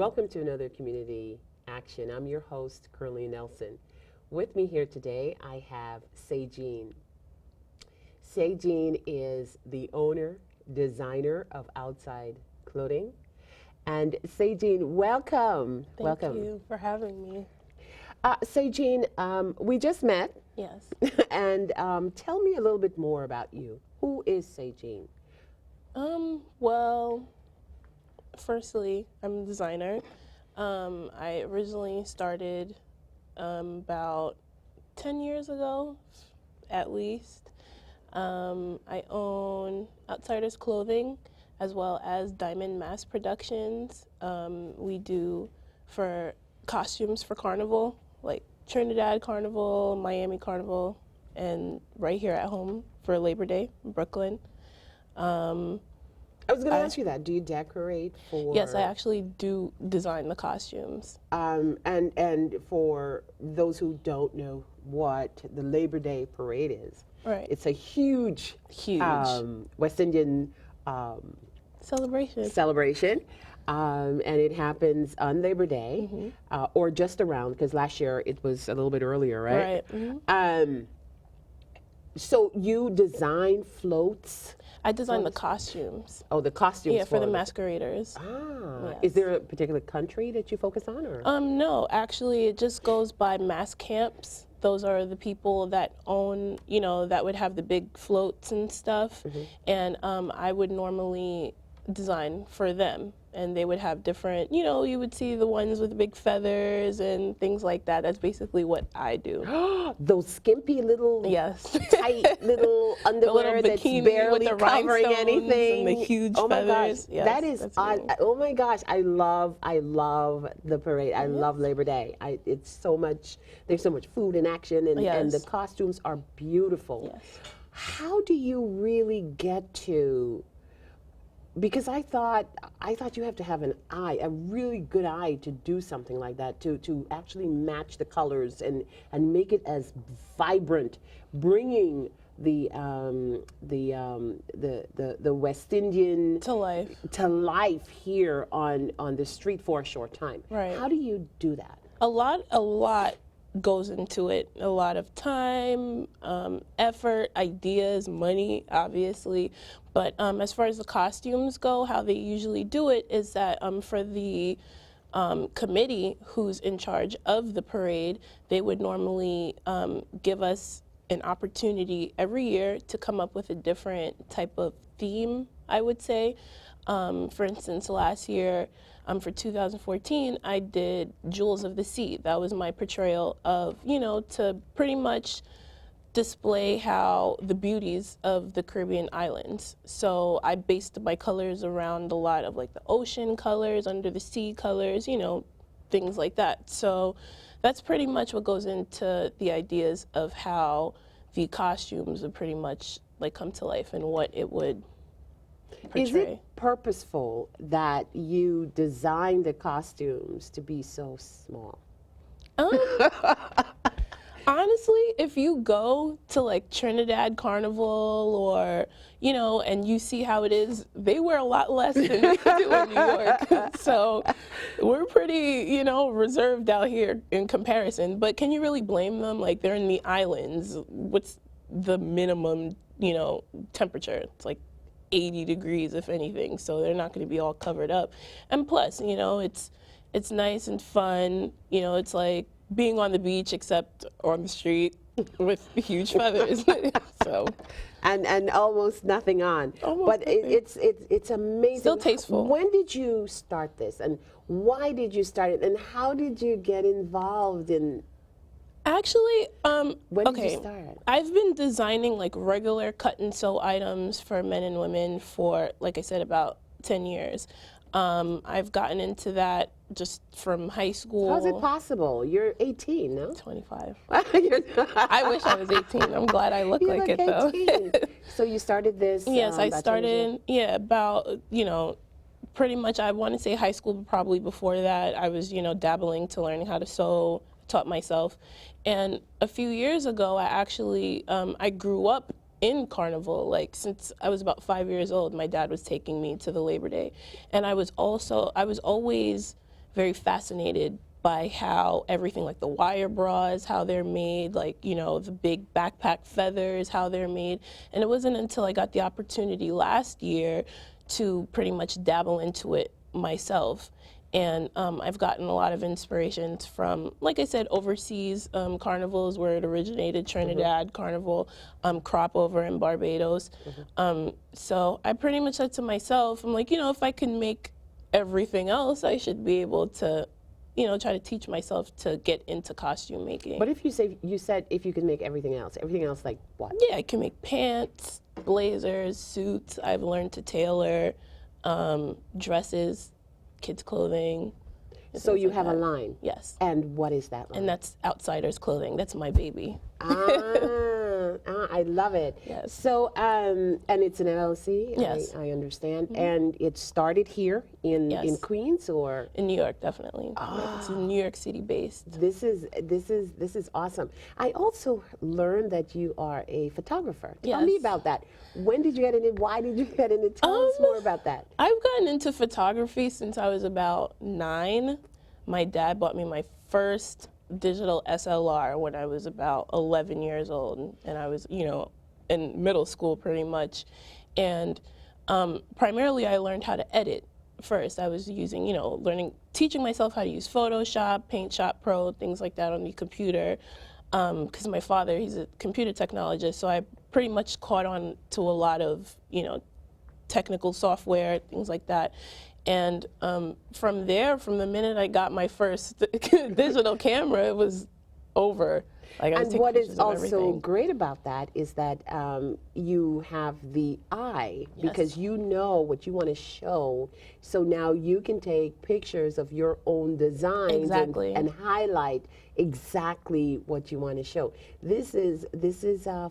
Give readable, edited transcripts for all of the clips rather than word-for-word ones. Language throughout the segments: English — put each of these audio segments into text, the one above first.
welcome to another Community Action. I'm your host, Curlene Nelson. With me here today, I have Sagine. Sagine is the owner, designer of Outside Clothing. And Sagine, welcome. Thank you for having me. Sagine, we just met. Yes. And tell me a little bit more about you. Who is Sagine? Well, firstly, I'm a designer. I originally started about 10 years ago, at least. I own Outsiders Clothing as well as Diamond Mass Productions. We do for costumes for Carnival, like Trinidad Carnival, Miami Carnival, and right here at home for Labor Day in Brooklyn. I was going to ask you that. Do you decorate for? Yes, I actually do design the costumes. And for those who don't know what the Labor Day parade is, Right. it's a huge West Indian celebration, and it happens on Labor Day, or just around, because last year it was a little bit earlier, right? Right. So you design floats? I design the costumes. Oh, the costumes. Yeah, for the masqueraders. Ah, Yes. Is there a particular country that you focus on, or? No, actually, it just goes by mass camps. Those are the people that own, that would have the big floats and stuff. And I would normally design for them. And they would have different, you would see the ones with big feathers and things like that. That's basically what I do. Those skimpy little, tight little underwear that's barely with the covering anything. And the huge oh my feathers. gosh, Yes, that is oh my gosh, I love the parade. I love Labor Day. It's so much. There's so much food and action, and the costumes are beautiful. Yes. How do you really get to? Because I thought you have to have a really good eye to do something like that, to actually match the colors and make it as vibrant, bringing the West Indian to life here on the street for a short time. Right. How do you do that? A lot goes into it. A lot of time, effort, ideas, money, obviously. But as far as the costumes go, how they usually do it is that for the committee who's in charge of the parade, they would normally give us an opportunity every year to come up with a different type of theme, I would say. For instance, last year, for 2014, I did Jewels of the Sea. That was my portrayal of, to pretty much display how the beauties of the Caribbean islands. So I based my colors around a lot of like the ocean colors, under the sea colors, things like that. So that's pretty much what goes into the ideas of how the costumes would pretty much like come to life and what it would portray. Is it purposeful that you design the costumes to be so small? Honestly, if you go to like Trinidad Carnival or, and you see how it is, they wear a lot less than we do in New York. So we're pretty, reserved out here in comparison. But can you really blame them? Like, they're in the islands. What's the minimum, temperature? It's like 80 degrees, if anything. So they're not going to be all covered up. And plus, it's nice and fun. It's like being on the beach except on the street with huge feathers. So and almost nothing on. Almost nothing. It's amazing. Still tasteful. When did you start this, and why did you start it, and how did you get involved in? Actually, when did you start? I've been designing like regular cut and sew items for men and women for, like I said, about 10 years. I've gotten into that just from high school. How's it possible? You're 18, no? 25. I wish I was 18. I'm glad I look like it, 18. Though. So you started this? Yes, I started, about, pretty much, I want to say high school, but probably before that. I was, dabbling to learning how to sew, taught myself. And a few years ago, I actually, I grew up in Carnival. Like, since I was about 5 years old, my dad was taking me to the Labor Day. And I was always very fascinated by how everything, like the wire bras, how they're made, like, you know, the big backpack feathers, how they're made. And it wasn't until I got the opportunity last year to pretty much dabble into it myself. And I've gotten a lot of inspirations from, like I said, overseas carnivals where it originated, Trinidad Carnival, crop over in Barbados. So I pretty much said to myself, I'm like, you know, if I can make everything else, I should be able to, you know, try to teach myself to get into costume making. But if you said if you could make everything else like what? Yeah, I can make pants, blazers, suits. I've learned to tailor, dresses, kids' clothing. So you like have a that. line? Yes. And what is that line? And that's Outsiders Clothing. That's my baby. I love it. Yes. So, and it's an LLC, Yes. I understand. And it started here in Yes. Queens, or? In New York, definitely. It's New York City based. This is awesome. I also learned that you are a photographer. Tell me Yes. about that. When did you get in it? Why did you get in it? Tell us more about that. I've gotten into photography since I was about 9. My dad bought me my first digital SLR when I was about 11 years old, and I was, you know, in middle school pretty much. And primarily I learned how to edit first. I was using, you know, teaching myself how to use Photoshop, Paint Shop Pro, things like that on the computer. Because my father, he's a computer technologist, so I pretty much caught on to a lot of, you know, technical software, things like that. And from there, from the minute I got my first digital camera, it was over. Like, I was And taking what is pictures of also everything. great about that is that you have the eye, because you know what you want to show. So now you can take pictures of your own designs Exactly. and highlight exactly what you want to show. This is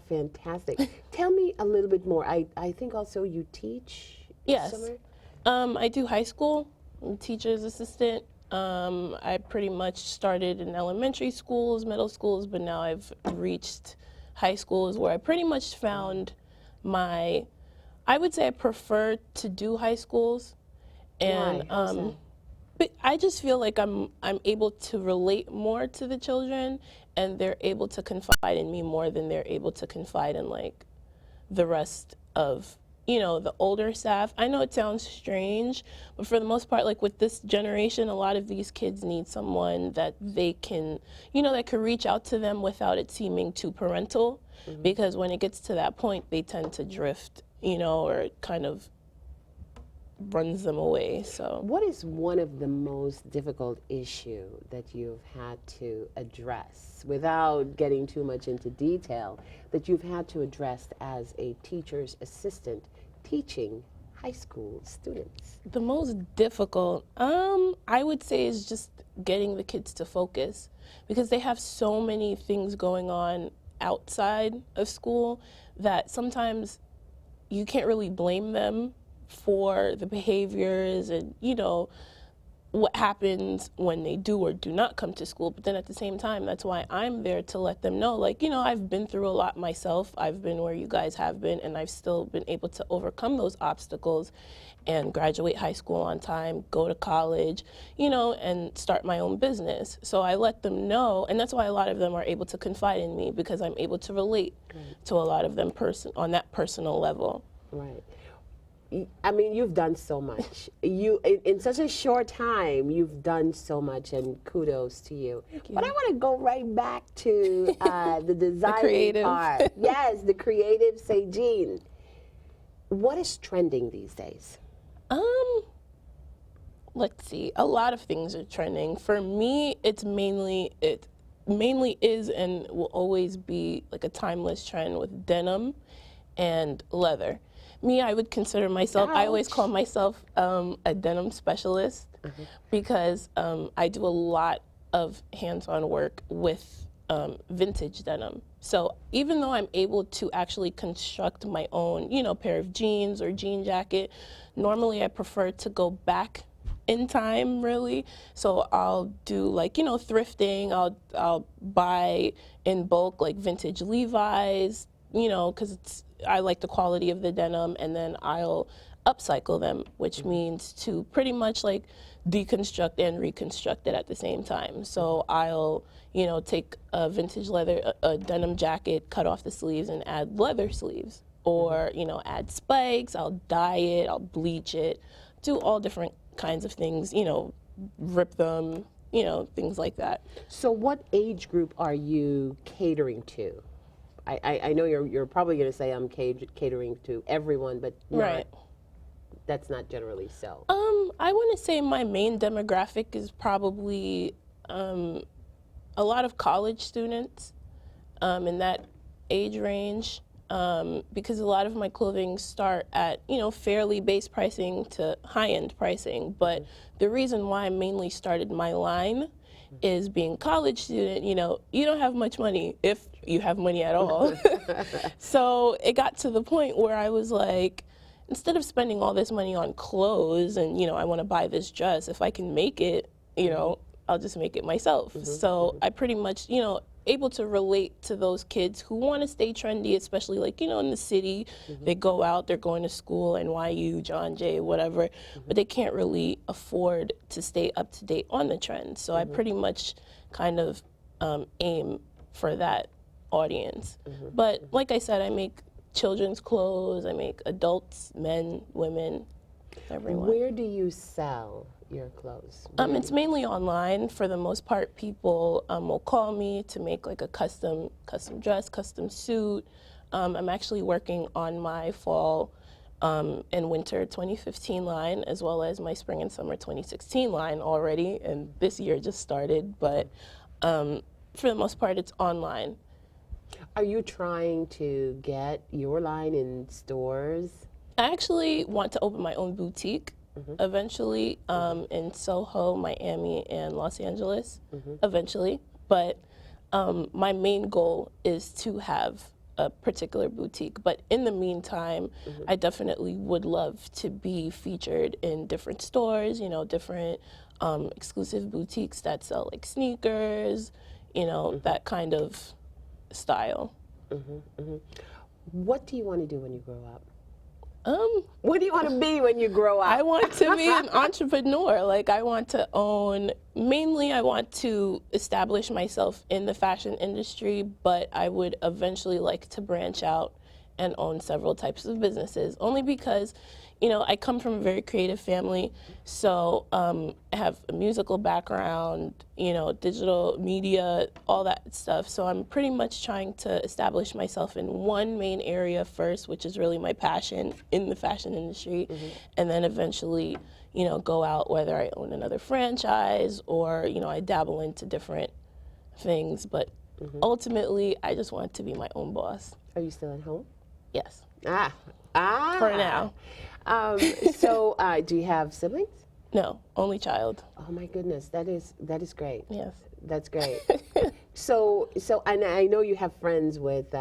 fantastic. Tell me a little bit more. I think also you teach Yes. somewhere? I do high school. I'm a teacher's assistant. I pretty much started in elementary schools, middle schools, but now I've reached high schools where I pretty much found I would say I prefer to do high schools. And Why? How's that? but I just feel like I'm able to relate more to the children, and they're able to confide in me more than they're able to confide in like the rest of, you know, the older staff. I know it sounds strange, but for the most part, like with this generation, a lot of these kids need someone that they can, you know, that could reach out to them without it seeming too parental. Because when it gets to that point, they tend to drift, you know, or it kind of runs them away. So What is one of the most difficult issue that you've had to address, without getting too much into detail, that you've had to address as a teacher's assistant teaching high school students? the most difficult, I would say, is just getting the kids to focus, because they have so many things going on outside of school that sometimes you can't really blame them for the behaviors and, you know, what happens when they do or do not come to school. But then at the same time, that's why I'm there to let them know, like, you know, I've been through a lot myself. I've been where you guys have been, and I've still been able to overcome those obstacles and graduate high school on time, go to college, you know, and start my own business. So I let them know, and that's why a lot of them are able to confide in me, because I'm able to relate to a lot of them on that personal level. Right. I mean, you've done so much. In such a short time, you've done so much, and kudos to you. But I want to go right back to the design creative. part. Yes, the creative Sagine. What is trending these days? Let's see. A lot of things are trending. For me, it mainly is and will always be like a timeless trend with denim and leather. Me, I would consider myself, I always call myself a denim specialist, because I do a lot of hands-on work with vintage denim. So even though I'm able to actually construct my own, you know, pair of jeans or jean jacket, normally I prefer to go back in time, really. So I'll do, like, you know, thrifting. I'll buy in bulk, like vintage Levi's, you know, because I like the quality of the denim, and then I'll upcycle them, which means to pretty much like deconstruct and reconstruct it at the same time. So I'll, take a vintage leather, a denim jacket, cut off the sleeves and add leather sleeves. Or, add spikes, I'll dye it, I'll bleach it, do all different kinds of things, rip them, things like that. So what age group are you catering to? I know you're probably going to say I'm catering to everyone, but Right. That's not generally so. I want to say my main demographic is probably a lot of college students in that age range. Because a lot of my clothing start at, fairly base pricing to high-end pricing. But the reason why I mainly started my line is being a college student, you don't have much money if you have money at all. So it got to the point where I was like, instead of spending all this money on clothes and, I want to buy this dress, if I can make it, I'll just make it myself. So I pretty much, able to relate to those kids who want to stay trendy, especially like, in the city. They go out, they're going to school, NYU, John Jay, whatever, but they can't really afford to stay up to date on the trends. So I pretty much kind of aim for that audience. But like I said, I make children's clothes, I make adults, men, women, everyone. Where do you sell your clothes? It's mainly online. For the most part, people will call me to make like a custom dress, custom suit. I'm actually working on my fall and winter 2015 line, as well as my spring and summer 2016 line already, and this year just started, but for the most part, it's online. Are you trying to get your line in stores? I actually want to open my own boutique eventually in Soho, Miami, and Los Angeles eventually. But my main goal is to have a particular boutique. But in the meantime, I definitely would love to be featured in different stores, different exclusive boutiques that sell like sneakers, that kind of style. What do you want to do when you grow up? What do you want to be when you grow up? I want to be an entrepreneur. Like, I want to own, mainly I want to establish myself in the fashion industry, but I would eventually like to branch out and own several types of businesses, only because, I come from a very creative family, so I have a musical background, digital media, all that stuff. So I'm pretty much trying to establish myself in one main area first, which is really my passion in the fashion industry, and then eventually, go out, whether I own another franchise or, I dabble into different things. But ultimately, I just want to be my own boss. Are you still at home? Yes. For now. So, do you have siblings? No, only child. Oh my goodness, that is great. Yes. That's great. So, and I know you have friends with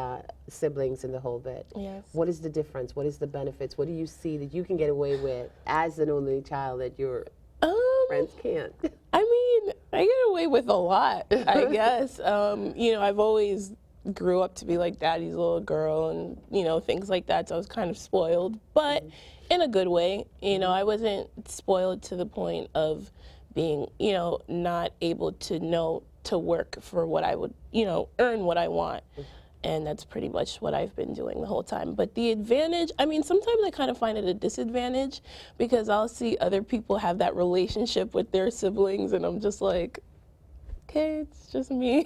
siblings and the whole bit. Yes. What is the difference? What is the benefits? What do you see that you can get away with as an only child that your friends can't? I mean, I get away with a lot, I guess. I've always grew up to be like daddy's little girl and, things like that. So I was kind of spoiled, but in a good way. I wasn't spoiled to the point of being, not able to work for what I would, earn what I want. And that's pretty much what I've been doing the whole time. But the advantage, sometimes I kind of find it a disadvantage because I'll see other people have that relationship with their siblings and I'm just like, okay, it's just me.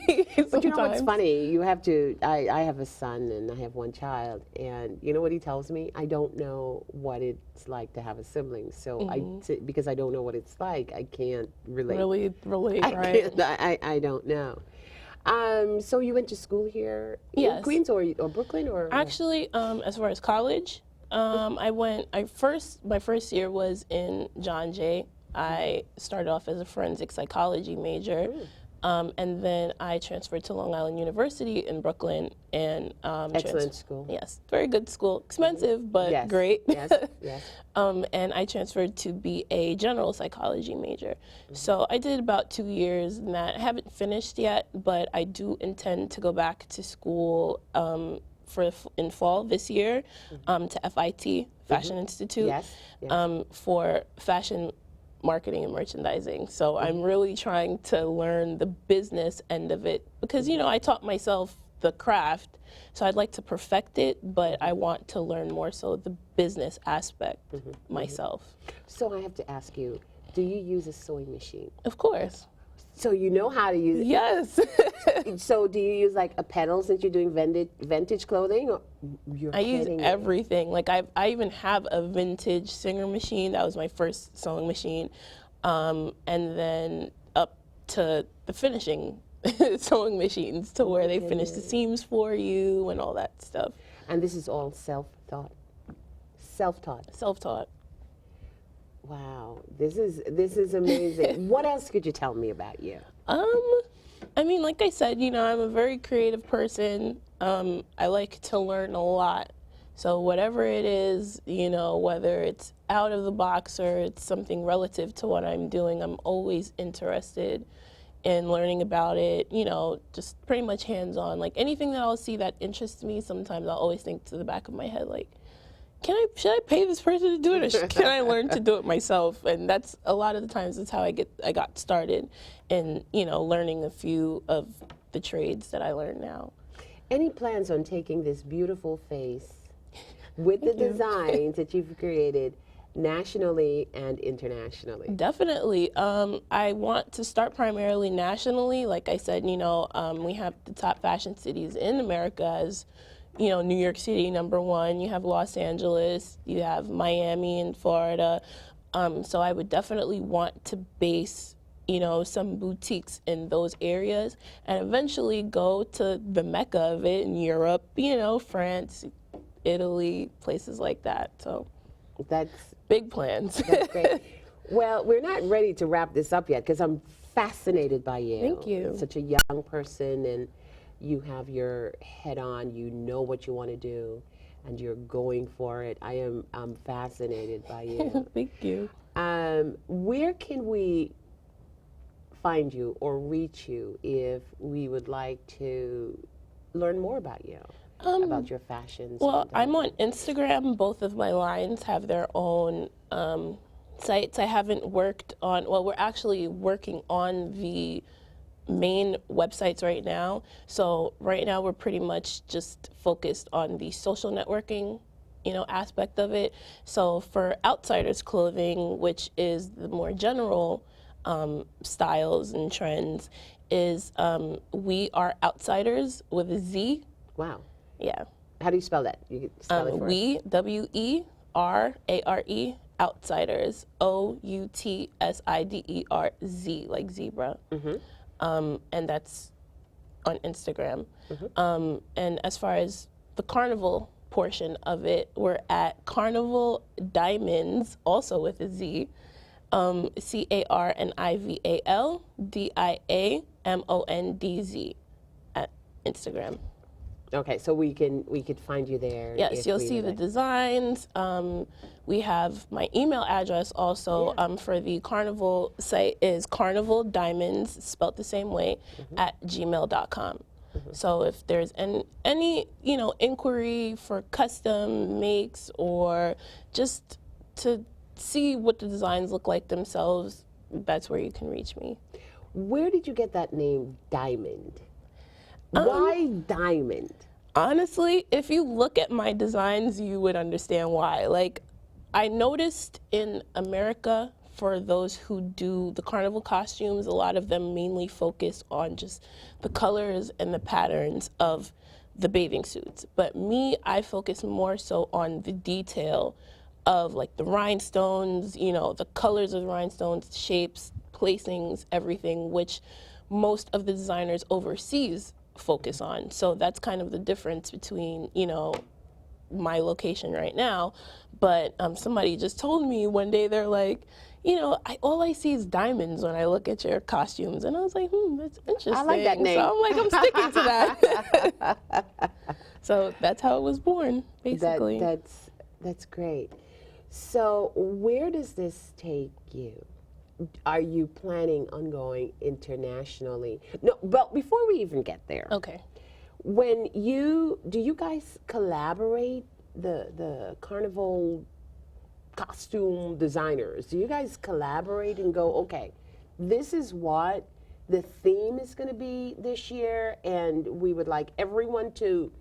But you know what's funny? You have to, I have a son and I have one child, and you know what he tells me? I don't know what it's like to have a sibling. So because I don't know what it's like, I can't relate. Really relate, right? I don't know. So you went to school here Yes. in Queens or Brooklyn or? Actually, as far as college, my first year was in John Jay. I started off as a forensic psychology major. And then I transferred to Long Island University in Brooklyn and Excellent school. Yes, very good school. Expensive, but great. Yes, yes. And I transferred to be a general psychology major. So I did about 2 years in that. I haven't finished yet, but I do intend to go back to school in fall this year to FIT, Fashion Institute, Yes. Yes. for fashion marketing and merchandising. So I'm really trying to learn the business end of it because, you know, I taught myself the craft, so I'd like to perfect it, but I want to learn more so the business aspect myself. So I have to ask you, do you use a sewing machine? Of course. So you know how to use it. Yes. So do you use like a pedal since you're doing vintage clothing? Or you're I use kidding me. everything. Like I even have a vintage Singer machine. That was my first sewing machine. And then up to the finishing sewing machines to where they finish the seams for you and all that stuff. And this is all self-taught. Self-taught. Self-taught. Wow, this is amazing. What else could you tell me about you? I mean, like I said, you know, I'm a very creative person. I like to learn a lot. So whatever it is, you know, whether it's out of the box or it's something relative to what I'm doing, I'm always interested in learning about it, you know, just pretty much hands-on. Like anything that I'll see that interests me, sometimes I'll always think to the back of my head, like, should I pay this person to do it, or can I learn to do it myself? And that's a lot of the times that's how I got started in, you know, learning a few of the trades that I learn now. Any plans on taking this beautiful face with the designs that you've created nationally and internationally? Definitely. I want to start primarily nationally. Like I said, you know, we have the top fashion cities in America as, you know, New York City, #1. You have Los Angeles. You have Miami in Florida. So I would definitely want to base, you know, some boutiques in those areas and eventually go to the mecca of it in Europe, you know, France, Italy, places like that. So That's big plans. That's great. Well, we're not ready to wrap this up yet because I'm fascinated by you. Thank you. Such a young person, and you have your head on. You know what you want to do, and you're going for it. I'm fascinated by you. Thank you. Where can we find you or reach you if we would like to learn more about you? About your fashions? Well, I'm on Instagram. Both of my lines have their own sites. I haven't worked on, well, we're actually working on the main websites right now. So right now we're pretty much just focused on the social networking, you know, aspect of it. So for Outsiders Clothing, which is the more general styles and trends, is We Are Outsiders with a Z. Wow. Yeah. How do you spell that? You could spell it for us. We, WERARE, Outsiders, OUTSIDERZ, like zebra. And that's on Instagram. And as far as the carnival portion of it, we're at Carnival Diamonds, also with a Z, CARNIVALDIAMONDZ at Instagram. Okay, so we could find you there. Yes, you'll see the designs. We have my email address also for the Carnival site is Carnival Diamonds, spelled the same way, at gmail.com. So if there's any you know inquiry for custom makes or just to see what the designs look like themselves, that's where you can reach me. Where did you get that name, Diamond? Why Diamond? Honestly, if you look at my designs, you would understand why. Like, I noticed in America, for those who do the carnival costumes, a lot of them mainly focus on just the colors and the patterns of the bathing suits. But me, I focus more so on the detail of like the rhinestones, you know, the colors of the rhinestones, shapes, placings, everything, which most of the designers overseas focus on. So that's kind of the difference between, you know, my location right now. But somebody just told me one day, they're like, you know, all I see is diamonds when I look at your costumes. And I was like, that's interesting. I like that name. So I'm like, I'm sticking to that. So that's how it was born, basically. That's great. So where does this take you? Are you planning on going internationally? No, but before we even get there. Okay. Do you guys collaborate, the carnival costume designers, do you guys collaborate and go, okay, this is what the theme is going to be this year, and we would like everyone to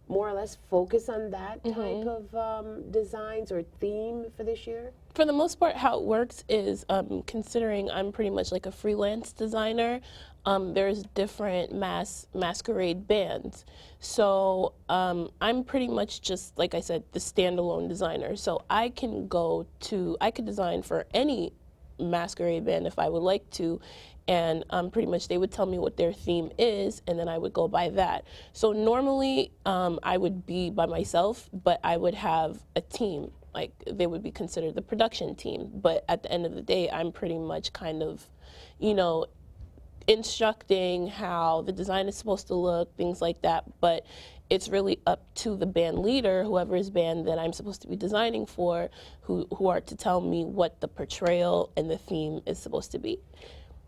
more or less focus on that type of designs or theme for this year? For the most part, how it works is, considering I'm pretty much like a freelance designer, there's different masquerade bands. So I'm pretty much just, like I said, the standalone designer. So I could design for any masquerade band if I would like to, and pretty much they would tell me what their theme is, and then I would go by that. So normally I would be by myself, but I would have a team. Like, they would be considered the production team, but at the end of the day, I'm pretty much kind of, instructing how the design is supposed to look, things like that. But it's really up to the band leader, whoever's band that I'm supposed to be designing for, who are to tell me what the portrayal and the theme is supposed to be.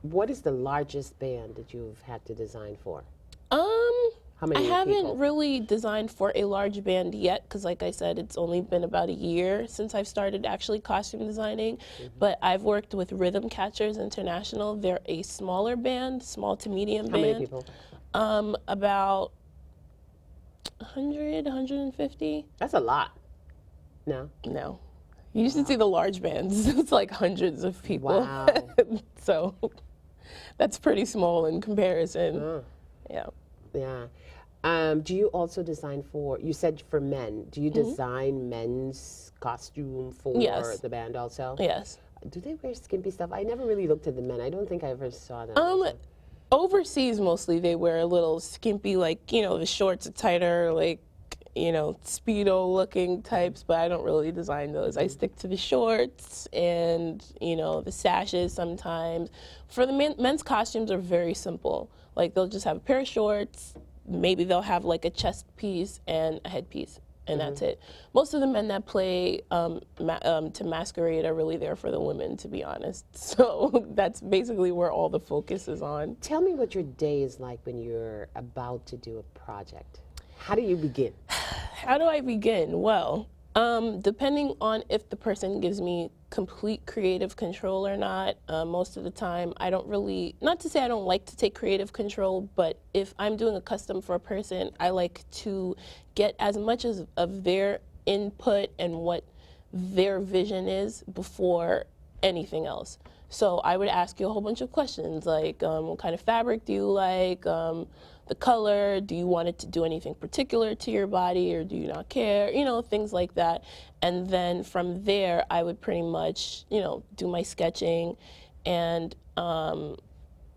What is the largest band that you've had to design for? How I many haven't people? really designed for a large band yet, because like I said, it's only been about a year since I've started actually costume designing. But I've worked with Rhythm Catchers International. They're a smaller band, small to medium How band. many people? About 100, 150. That's a lot. No? No. You should see the large bands. It's like hundreds of people. Wow. So that's pretty small in comparison. Yeah. Yeah. Do you also design for, you said for men, do you design men's costume for Yes. the band also? Yes. Do they wear skimpy stuff? I never really looked at the men. I don't think I ever saw them. Overseas, mostly they wear a little skimpy, like, the shorts are tighter, like, Speedo looking types, but I don't really design those. I stick to the shorts and, the sashes sometimes. For the men's costumes are very simple. Like, they'll just have a pair of shorts, maybe they'll have like a chest piece and a headpiece, and that's it. Most of the men that play to masquerade are really there for the women, to be honest. So that's basically where all the focus is on. Tell me what your day is like when you're about to do a project. How do you begin? How do I begin? Well, depending on if the person gives me complete creative control or not, most of the time I don't really, not to say I don't like to take creative control, but if I'm doing a custom for a person, I like to get as much of their input and what their vision is before anything else. So I would ask you a whole bunch of questions, like what kind of fabric do you like, the color, do you want it to do anything particular to your body, or do you not care, things like that. And then from there, I would pretty much, do my sketching and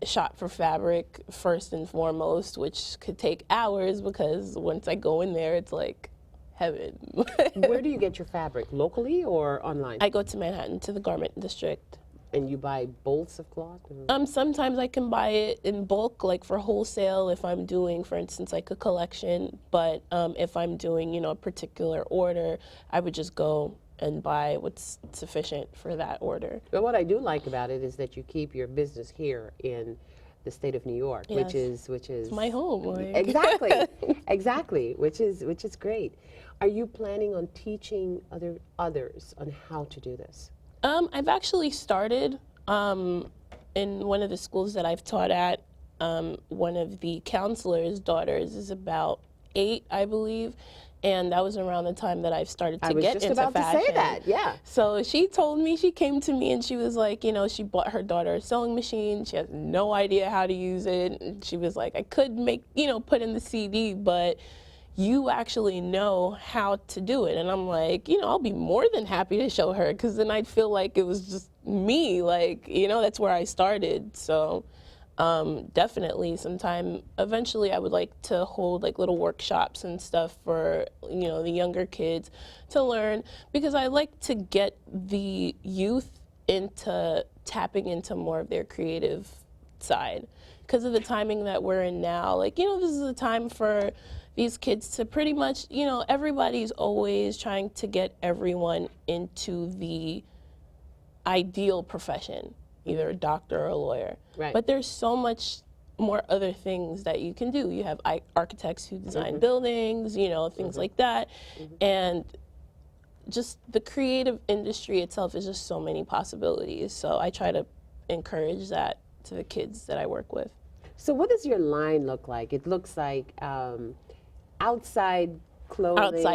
shop for fabric first and foremost, which could take hours because once I go in there, it's like heaven. Where do you get your fabric? Locally or online? I go to Manhattan, to the garment district. And you buy bolts of cloth? Or? Sometimes I can buy it in bulk, like for wholesale, if I'm doing, for instance, like a collection. But if I'm doing, a particular order, I would just go and buy what's sufficient for that order. But what I do like about it is that you keep your business here in the state of New York, Yes. which is It's my home. Like. Exactly, exactly, which is great. Are you planning on teaching others on how to do this? I've actually started in one of the schools that I've taught at. One of the counselor's daughters is about 8, I believe, and that was around the time that I've started to get into fashion. I was just about to say that, yeah. So she told me, she came to me and she was like, she bought her daughter a sewing machine. She has no idea how to use it. And she was like, I could make, put in the CD, but you actually know how to do it. And I'm like, I'll be more than happy to show her, because then I'd feel like it was just me, like, that's where I started. So definitely sometime eventually I would like to hold like little workshops and stuff for, the younger kids to learn, because I like to get the youth into tapping into more of their creative side. Because of the timing that we're in now, like, this is a time for these kids to pretty much, everybody's always trying to get everyone into the ideal profession, either a doctor or a lawyer. Right. But there's so much more other things that you can do. You have architects who design buildings, things like that. And just the creative industry itself is just so many possibilities. So I try to encourage that to the kids that I work with. So what does your line look like? It looks like outside clothing.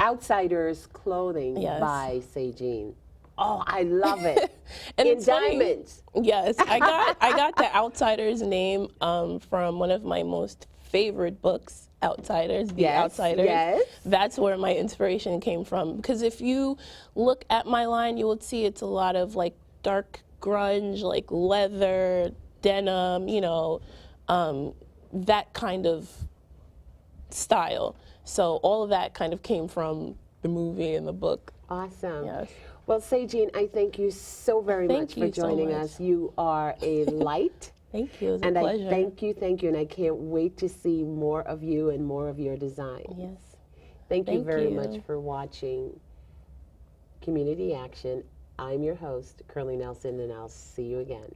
Outsiders clothing Yes. by Sagine. Oh, I love it. And In it's funny. diamonds. Yes, I got the Outsiders name from one of my most favorite books, Outsiders, The Yes, Outsiders. yes. That's where my inspiration came from. Because if you look at my line, you will see it's a lot of like dark grunge, like leather, denim, you know, that kind of style. So all of that kind of came from the movie and the book. Awesome. Yes. Well, Sagine, I thank you so very Thank much for you so joining much. us. You are a light. Thank you. It was a And pleasure. I thank you, and I can't wait to see more of you and more of your design. Yes. Thank you Thank very you. much for watching Community Action. I'm your host, Curlene Nelson, and I'll see you again.